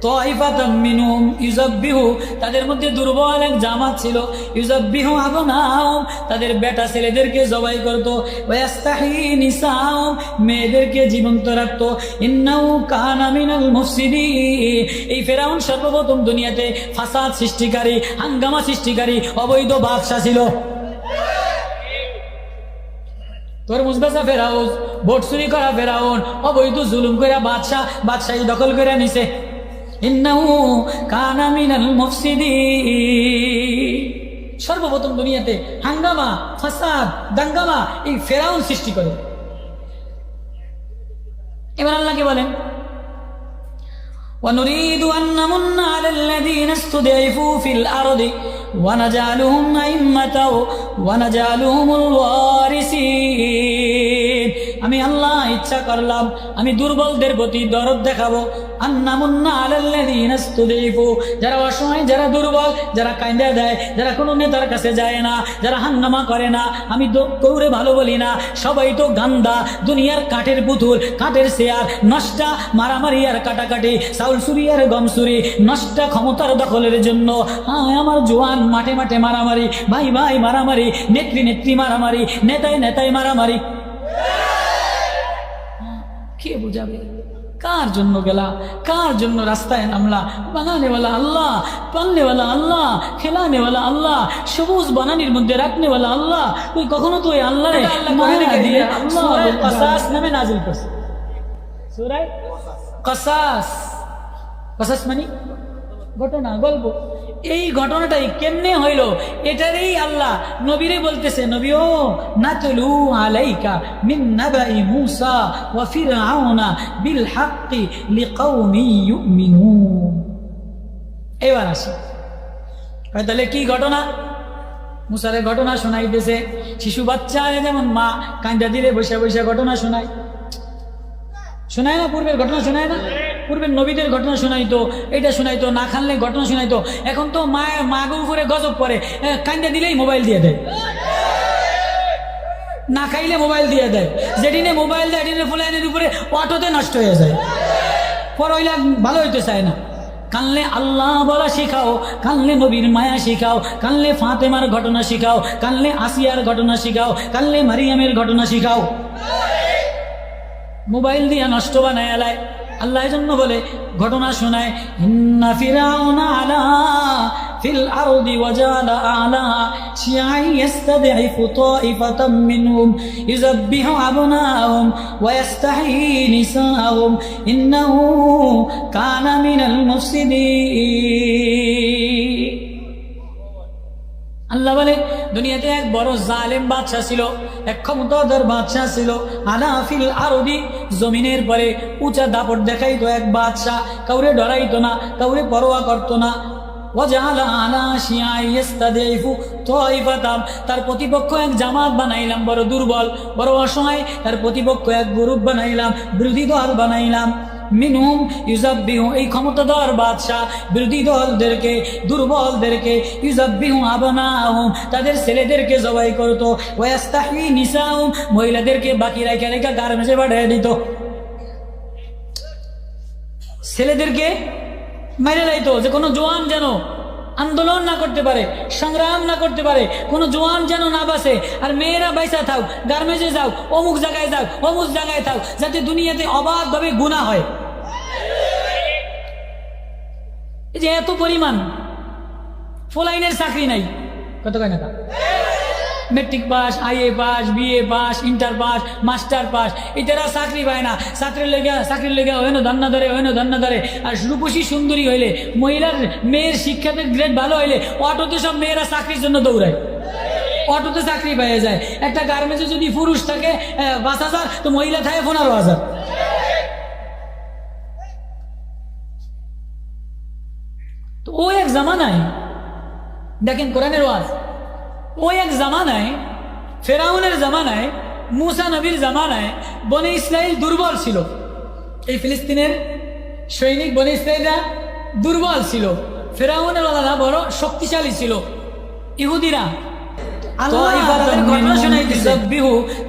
তাইফাতাম মিনহুম ইউযাব্বিহু, তাদের মধ্যে দুর্বল এক জামাত ছিল, ইউযাব্বিহু আবনাহুম, তাদের বেটা ছেলেদেরকে জবাই করত, ওয়া ইস্তাহি নিসাহুম, মেয়েদেরকে জীবন্ত রাখত। ইন্নাহু কানা মিনাল মুফসিদিন, এই ফেরাউন সর্বপ্রথম দুনিয়াতে ফাসাদ সৃষ্টিকারী, হাঙ্গামা সৃষ্টিকারী, অবৈধ বাদশা ছিল। তরমুজ বেচা ফেরাউন, ভোট চুরি করা ফেরাউন, অবৈধ জুলুম করে বাদশাহী দখল করে নিছে। ইন্নাহু কানা মিনাল মুফসিদিন, সর্বপ্রথম দুনিয়াতে হাঙ্গামা, ফাসাদ, দাঙ্গামা এই ফেরাউন সৃষ্টি করে। এবার আল্লাহ কি বলেন? وَنُرِيدُ أَن نَّمُنَّ عَلَى الَّذِينَ اسْتُضْعِفُوا فِي الْأَرْضِ وَنَجْعَلَهُمْ أَئِمَّةً وَنَجْعَلَهُمُ الْوَارِثِينَ। আমি আল্লাহ ইচ্ছা করলাম আমি দুর্বলদের প্রতি দরদ দেখাবো। আন্নামুন্না আলাল্লাযীনা ইসতুযিফু, যারা অসহায়, যারা দুর্বল, যারা কাঁদা দেয়, যারা কোনো নেতার কাছে যায় না, যারা হাঙ্গামা করে না, আমি কৌরে ভালো বলি না, সবাই তো গান্দা, দুনিয়ার কাঠের পুতুল, কাঠের চেয়ার, নষ্টা, মারামারি আর কাটাকাটি, চাউল চুরি আর গম চুরি, নষ্টা ক্ষমতার দখলের জন্য। আমার জোয়ান মাঠে মাঠে মারামারি, ভাই ভাই মারামারি, নেত্রী নেত্রী মারামারি, নেতায় নেতায় মারামারি। কে বুঝাবে? কার জন্য গেলা? কার জন্য রাস্তায় নামলা? বানানেওয়ালা আল্লাহ, পালনেওয়ালা আল্লাহ, খেলানেওয়ালা আল্লাহ, সবুজ বানানির মধ্যে রাখনেওয়ালা আল্লাহ। তুই কখনো তো আল্লাহ দিয়ে সূরা কাসাস নামে নাজিল করছে। সূরা কাসাস, কাসাস মানে ঘটনা, গল্প। এই ঘটনাটাই কেমনে হইল এটারই আল্লাহ নবীরে বলতেছে, নবী ও নাতলু আলাইকা মিন নাবাই মূসা ওয়া ফিরআউনা বিল হাক্কি লিকাওমি ইউমিনুন। এবার আসি, তাহলে কি ঘটনা? মুসারে ঘটনা শোনাইতেছে। শিশু বাচ্চা যেমন মা কাঁদা দিলে বসে বসে ঘটনা শোনায়, শোনায় না? পূর্বের ঘটনা শোনায় না? পূর্বের নবীদের ঘটনা শোনাইতো, এটা শোনাইতো, না খানলে ঘটনা শোনাইতো। এখন তো মাগো উপরে গজব পড়ে, কান্দা দিলেই মোবাইল দিয়ে দেয়, না খাইলে মোবাইল দিয়ে দেয়, যেদিনে মোবাইল দেয় এদিনে ফুলাইনের উপরে অটোতে নষ্ট হয়ে যায়, পড়াইলা ভালো হইতে চায় না। কানলে আল্লাহ বলা শিখাও, কানলে নবীর মায়া শিখাও, কানলে ফাতেমার ঘটনা শিখাও, কানলে আসিয়ার ঘটনা শিখাও, কানলে মারিয়ামের ঘটনা শিখাও। মোবাইল দিয়া নষ্ট বানায় আলায়। আল্লাহ এজন্য বলে ঘটনা শোনায়, ইন্না ফিরাউনা আলা ফিল আরদি ওয়াজালা আলাহা শিয়াই ইস্তাদঈফু তাইফাতাম মিনহুম ইউযাব্বিহু আবনাহুম ওয়া ইস্তাহয়ী নিসাহুম ইন্নাহু কানা মিনাল মুফসিদিন। আল্লাহ বলে দুনিয়াতে এক বড় জালেম বাদশা ছিল, এক ক্ষমতাধর বাদশা ছিল। আলা ফিল আরদি, জমিনের পরে উঁচা দাপট দেখাইতো এক বাদশা, কাউরে ডরাইতো না, কাউরে পরোয়া করতো না। ওয়াজালা আলা শিয়াই ইস্তাদঈফু তাইফাতাম, তার প্রতিপক্ষ এক জামাত বানাইলাম বড় দুর্বল, বড় অসহায়, তার প্রতিপক্ষ এক গ্রুপ বানাইলাম, বিরোধী দল বানাইলাম। মিনহুম ইউযাব্বিহু, এই ক্ষমতাধর বাদশা বিরোধী দলদেরকে, দুর্বলদেরকে, ইউযাব্বিহু আবনাহুম, তাদের ছেলেদেরকে জবাই করত, ওয়া ইস্তাহয়ী নিসাহুম, মহিলাদেরকে বাকি রেখে রেখে গার্মেন্টসে পাঠিয়ে দিত, ছেলেদেরকে মেরে লাইতো, যে কোনো জওয়ান যেন আন্দোলন না করতে পারে, সংগ্রাম না করতে পারে, কোনো জওয়ান যেন না বাঁচে। আর মেয়েরা বাইসা থাও, গার্মেন্টসে যাও, অমুক জায়গায় যাও, অমুক জায়গায় থাও, যাতে দুনিয়াতে অবাধভাবে গুনাহ হয়। এই যে এত পরিমাণ ফলাইনের চাকরি নাই, কত কয় না, matric pass, IA pass, BA pass, inter pass, master pass, এটারা চাকরি পায় না। চাকরির লেগে হইনো ধান্না ধরে। আর রূপসী সুন্দরী হইলে, মেয়ের শিক্ষাতে গ্রেড ভালো হইলে অটোতে সব মেয়েরা চাকরির জন্য দৌড়ায়, অটোতে চাকরি পেয়ে যায়। একটা গার্মেন্টসে যদি পুরুষ থাকে ৫,০০০, তো মহিলা থাকে ১৫,০০০। তো ও এক জামানায়, দেখেন কোরআনের ওয়াজ, ওই এক জামানায়, ফেরাউনের জামানায়, মুসা নবীর জামানায় বনে ইসরাইল দুর্বল ছিল। এই ফিলিস্তিনের সৈনিক বনে ইসরাইলরা দুর্বল ছিল, ফেরাউনের ওয়ালারা বড় শক্তিশালী ছিল। ইহুদিরা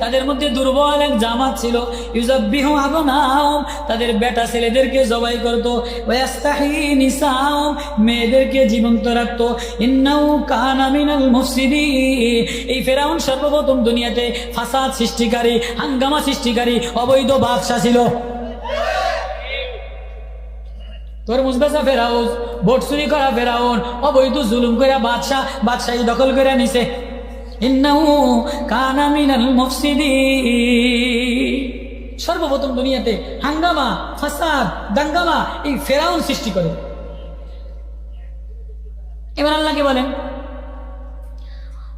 তাদের মধ্যে দুর্বল এক জামাত ছিল, ইউযাব্বিহু আবনাহুম, তাদের বেটা ছেলেদেরকে জবাই করত, ওয়াস্তাহি নিসাহুম, মেয়েদেরকে জীবন্ত রাখত। ইন্নাহু কানা মিনাল মুফসিদিন, এই ফেরাউন সর্বপ্রথম দুনিয়াতে ফাসাদ সৃষ্টিকারী, হাঙ্গামা সৃষ্টিকারী অবৈধ বাদশা ছিল। তরমুজ বেচা ফেরাউন, ভোট চুরি করা ফেরাউন, অবৈধ জুলুম করে বাদশাহী দখল করে নিছে। ইন্নাহু কানা মিনাল মুফসিদিন, সর্বপ্রথম দুনিয়াতে হাঙ্গামা, ফাসাদ, দাঙ্গামা এই ফেরাউন সৃষ্টি করে। এবার আল্লাহকে বলেন,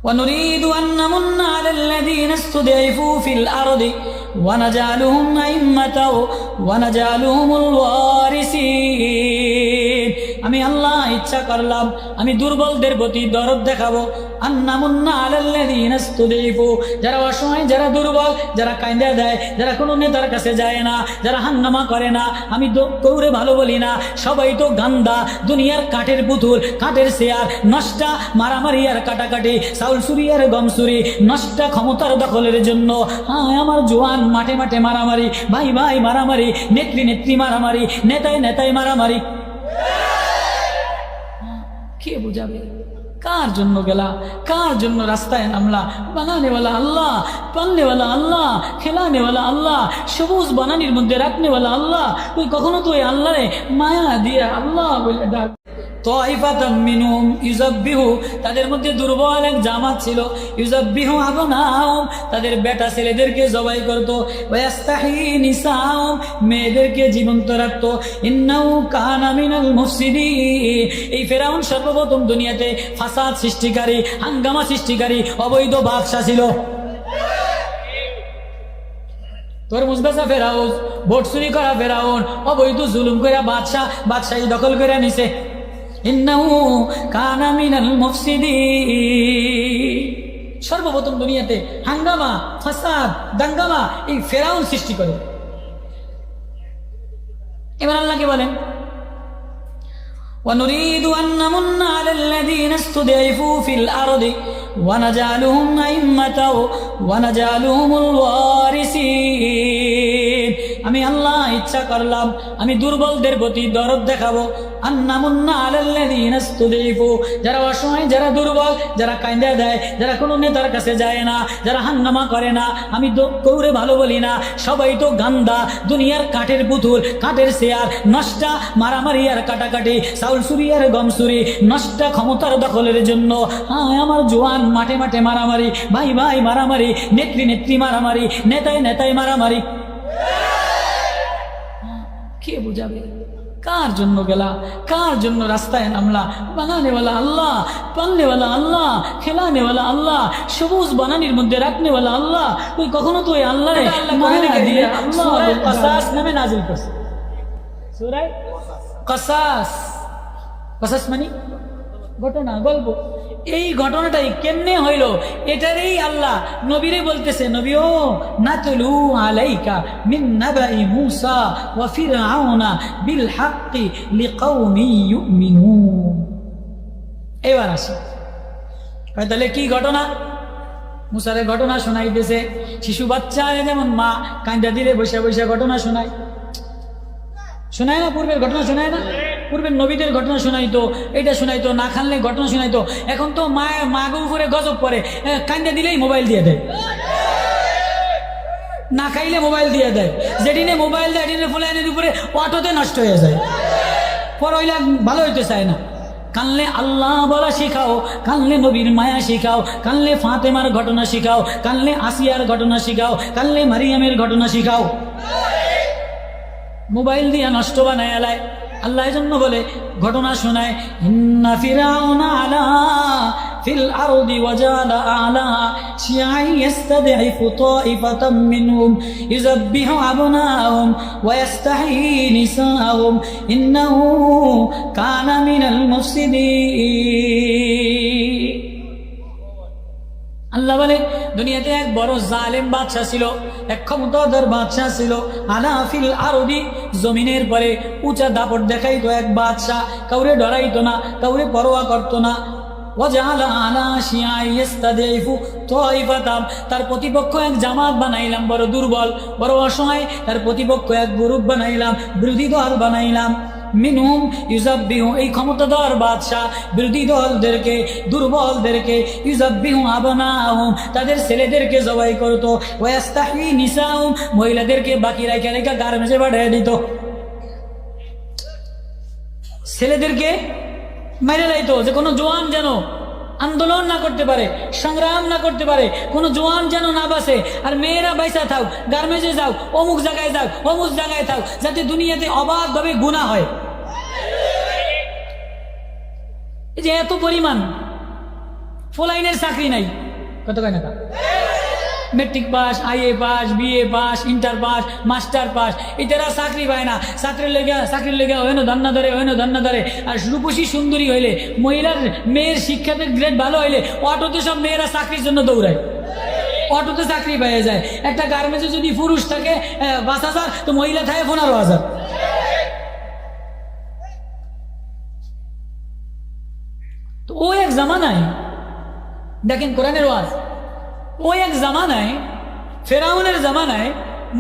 وَنُرِيدُ أَن نَّمُنَّ عَلَى الَّذِينَ اسْتُضْعِفُوا فِي الْأَرْضِ وَنَجْعَلَهُمْ أَئِمَّةً وَنَجْعَلَهُمُ الْوَارِثِينَ। আমি আল্লাহ ইচ্ছা করলাম আমি দুর্বলদের প্রতি দরদ দেখাবো। আন্নামুন্না আলাল্লাযীনা ইসতুদঈফু, যারা অসহায়, যারা দুর্বল, যারা কাঁদা দেয়, যারা কোনো নেতার কাছে যায় না, যারা হাঙ্গামা করে না, আমি তো কৌরে ভালো বলি না, সবাই তো গান্দা, দুনিয়ার কাঠের পুতুল, কাঠের চেয়ার, নষ্টা, মারামারি আর কাটাকাটি, চাউল চুরি আর গম চুরি, নষ্টা ক্ষমতার দখলের জন্য। হ্যাঁ, আমার জোয়ান মাঠে মাঠে মারামারি, ভাই ভাই মারামারি, নেত্রী নেত্রী মারামারি, নেতায় নেতায় মারামারি। কে বুঝাবে? কার জন্য গেলা? কার জন্য রাস্তায় নামলা? বানানেওয়ালা আল্লাহ, পালনেওয়ালা আল্লাহ, খেলানেওয়ালা আল্লাহ, সবুজ বানানির মধ্যে রাখনেওয়ালা আল্লাহ। তুই কখনো তুই আল্লাহরে মায়া দিয়ে আল্লাহ বলে ডাক। তাইফাতাম মিনহুম ইউযাব্বিহু, তাদের মধ্যে দুর্বল এক জামাত ছিল, ইউযাব্বিহু আবনাহুম, তাদের বেটা ছেলেদেরকে জবাই করত, ওয়াস্তাহি নিসাহুম, মেয়েদেরকে জীবন্ত রাখত। ইন্নাহু কানা মিনাল মুফসিদিন, এই ফেরাউন সর্বপ্রথম দুনিয়াতে ফাসাদ সৃষ্টিকারী, হাঙ্গামা সৃষ্টিকারী অবৈধ বাদশা ছিল। তরমুজ বেচা ফেরাউন, ভোট চুরি করা ফেরাউন, অবৈধ জুলুম করে বাদশাহী দখল করে নিছে। ইন্নাহু কানা মিনাল মুফসিদিন, সর্বপ্রথম দুনিয়াতে হাঙ্গামা, ফাসাদ, দাঙ্গামা এই ফেরাউন সৃষ্টি করে। এবার আল্লাহকে বলেন, وَنُرِيدُ أَن نَّمُنَّ عَلَى الَّذِينَ اسْتُضْعِفُوا فِي الْأَرْضِ وَنَجْعَلَهُمْ أَئِمَّةً وَنَجْعَلَهُمُ الْوَارِثِينَ। আমি আল্লাহ ইচ্ছা করলাম আমি দুর্বলদের প্রতি দরদ দেখাবো। আন্নামুন্না আলাল্লাযীনা ইসতুদঈফু, যারা অসহায়, যারা দুর্বল, যারা কাঁদা দেয়, যারা কোনো নেতার কাছে যায় না, যারা হাঙ্গামা করে না, আমি তো কৌরে ভালো বলি না, সবাই তো গান্দা, দুনিয়ার কাঠের পুতুল, কাঠের চেয়ার, নষ্টা, মারামারি আর কাটাকাটি, চাউল চুরি আর গম চুরি, নষ্টা ক্ষমতার দখলের জন্য। হ্যাঁ, আমার জোয়ান মাঠে মাঠে মারামারি, ভাই ভাই মারামারি, নেত্রী নেত্রী মারামারি, নেতায় নেতায় মারামারি। কে বুঝাবে? কার জন্য গেলা? কার জন্য রাস্তায় নামলা? বানানেওয়ালা আল্লাহ, পালনেওয়ালা আল্লাহ, খেলানেওয়ালা আল্লাহ, সবুজ বানানির মধ্যে রাখনেওয়ালা আল্লাহ। তুই কখনো তুই আল্লাহরে মায়া দিয়ে সূরা কসাস নামে নাজিল করছে। সূরা কসাস, কসাস মানে ঘটনা, গল্প। এই ঘটনাটাই কেমনে হইল এটারই আল্লাহ নবীরে বলতেছে, নবী ও নাতলু আলাইকা মিন নাবাই মূসা ওয়া ফিরআউনা বিল হাক্কি লিকাউমি ইউমিনুন। এবার আসি, তাহলে কি ঘটনা? মুসারে ঘটনা শোনাইতেছে। শিশু বাচ্চা যেমন মা কাঁদা দিলে বসে বসে ঘটনা শোনায়, শোনায় না? পূর্বের ঘটনা শোনায় না? পূর্বের নবীদের ঘটনা শোনাইতো, এটা শোনাইতো, না খানলে ঘটনা শোনাইতো। এখন তো মাগো উপরে গজব পড়ে, কান্দা দিলেই মোবাইল দিয়ে দেয়, না খাইলে মোবাইল দিয়ে দেয়, যেদিনে মোবাইল দেয় এদিনে ফুলাইনের উপরে অটোতে নষ্ট হয়ে যায়, পর হইলে ভালো হইতে চায় না। কানলে আল্লাহ বলা শিখাও, কানলে নবীর মায়া শিখাও, কানলে ফাতেমার ঘটনা শিখাও, কানলে আসিয়ার ঘটনা শিখাও, কানলে মারিয়ামের ঘটনা শিখাও। মোবাইল দিয়া নষ্ট বানায় আলায়। আল্লাহ জন্য বলে ঘটনা শোনায়, ইন্না ফিরাউনা আলা ফিল আরদি ওয়াজালা আলাহা শিয়াই ইস্তাদঈফু তাইফাতাম মিনহুম ইউযাব্বিহু আবনাহুম ওয়া ইস্তাহয়ী নিসাহুম ইন্নাহু কানা মিনাল মুফসিদিন। আল্লাহ বলে দুনিয়াতে এক বড় জালেম বাদশা ছিল, এক ক্ষমতাধর বাদশা ছিল। আলা ফিল আরদি, জমিনের পরে উঁচা দাপট দেখাইতো এক বাদশা, কাউরে ডরাইতো না, কাউরে পরোয়া করতো না। তার প্রতিপক্ষ এক জামাত বানাইলাম বড় দুর্বল, বড় অসহায়, তার প্রতিপক্ষ এক গ্রুপ বানাইলাম, বিরোধী দল বানাইলাম। মিনহুম ইউজাব্বিহু, এই ক্ষমতাধর বাদশাহ বিরোধী দলদেরকে, দুর্বলদেরকে, ইউজাব্বিহু আবনাহুম, তাদের ছেলেদেরকে জবাই করতো, ওয়াস্তাহি নিসাহুম, মহিলাদেরকে বাকি রেখে রেখে গার্মেন্টসে পাঠিয়ে দিত, ছেলেদেরকে মেরে লাইতো, যে কোনো জওয়ান যেন আন্দোলন না করতে পারে, সংগ্রাম না করতে পারে, কোনো জওয়ান যেন না বাসে। আর মেয়েরা বাইসা থাক, গার্মেন্টসে যাও, অমুক জায়গায় যাও, অমুক জায়গায় থাক, যাতে দুনিয়াতে অবাধভাবে গুনাহ হয়। এই যে এত পরিমাণ ফলাইনের চাকরি নাই, কত কয় না, matric pass, IA pass, BA pass, inter pass, master pass, এটারা চাকরি পায় না। চাকরির লেগে হইনো ধান্না ধরে। আর রূপসী সুন্দরী হইলে, মেয়ের শিক্ষাতে গ্রেড ভালো হইলে অটোতে সব মেয়েরা চাকরির জন্য দৌড়ায়, অটোতে চাকরি পেয়ে যায়। একটা গার্মেন্টসে যদি পুরুষ থাকে 5,000, তো মহিলা থাকে 15,000। তো ও এক জামানায়, দেখেন কোরআনের ওয়াজ, ওই এক জামানায়, ফেরাউনের জামানায়,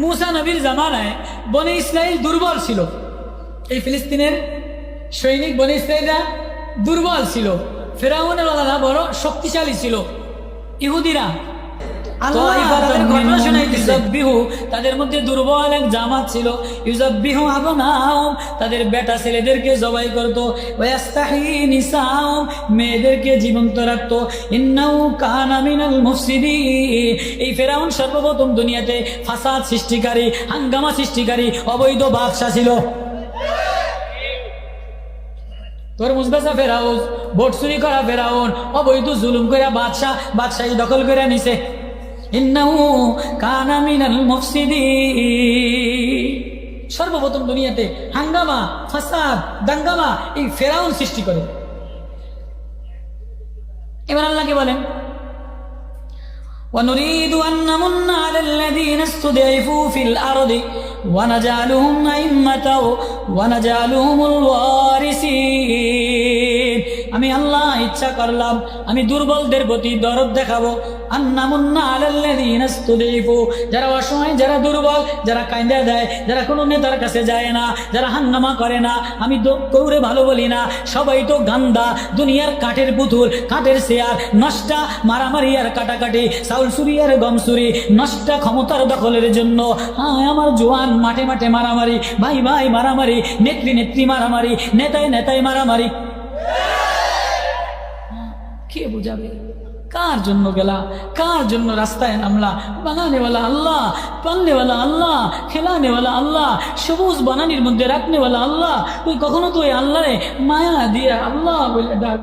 মুসা নবীর জামানায় বনে ইসরাইল দুর্বল ছিল। এই ফিলিস্তিনের সৈনিক বনে ইসরাইলরা দুর্বল ছিল, ফেরাউনের ওলারা বড় শক্তিশালী ছিল। ইহুদিরা তাদের মধ্যে দুর্বল এক জামাত ছিল, ইউজাব্বিহু আবনাহুম, তাদের বেটা ছেলেদেরকে জবাই করতো, ওয়াস্তাহি নিসাহুম, মেয়েদেরকে জীবন্ত রাখতো। ইন্নাহু কানা মিনাল মুফসিদিন, এই ফেরাউন সর্বপ্রথম দুনিয়াতে ফাসাদ সৃষ্টিকারী, হাঙ্গামা সৃষ্টিকারী, অবৈধ বাদশা ছিল। তরমুজ বেচা ফেরাউন, ভোট চুরি করা ফেরাউন, অবৈধ জুলুম করে বাদশাহী দখল করে নিছে। ইন্নাহু কানা মিনাল মুফসিদিন, সর্বপ্রথম দুনিয়াতে হাঙ্গামা, ফাসাদ, দাঙ্গামা এই ফেরাউন সৃষ্টি করে। এবার আল্লাহকে বলেন, وَنُرِيدُ أَن نَّمُنَّ عَلَى الَّذِينَ اسْتُضْعِفُوا فِي الْأَرْضِ وَنَجْعَلَهُمْ أَئِمَّةً وَنَجْعَلَهُمُ الْوَارِثِينَ। আমি আল্লাহ ইচ্ছা করলাম, আমি দুর্বলদের প্রতি দরদ দেখাবো। আন্নামুন্না আলাল্লাযীনা ইসতুদঈফু, যারা অসহায়, যারা দুর্বল, যারা কাঁদা দেয়, যারা কোনো নেতার কাছে যায় না, যারা হাঙ্গামা করে না, আমি তো কৌরে ভালো বলি না, সবাই তো গান্দা, দুনিয়ার কাঠের পুতুল, কাঠের চেয়ার, নষ্টা, মারামারি আর কাটাকাটি, চাউল চুরি আর গম চুরি, নষ্টা ক্ষমতার দখলের জন্য। হ্যাঁ, আমার জওয়ান মাঠে মাঠে মারামারি, ভাই ভাই মারামারি, নেত্রী মারামারি, নেতায় মারামারি। কে বুঝাবে? কার জন্য গেলা, কার জন্য রাস্তায় নামলা? বানানেওয়ালা আল্লাহ, পালনেওয়ালা আল্লাহ, খেলানেওয়ালা আল্লাহ, সবুজ বানানির মধ্যে রাখনেওয়ালা আল্লাহ। তুই কখনো তুই আল্লাহ মায়া দিয়ে আল্লাহ বলে ডাক।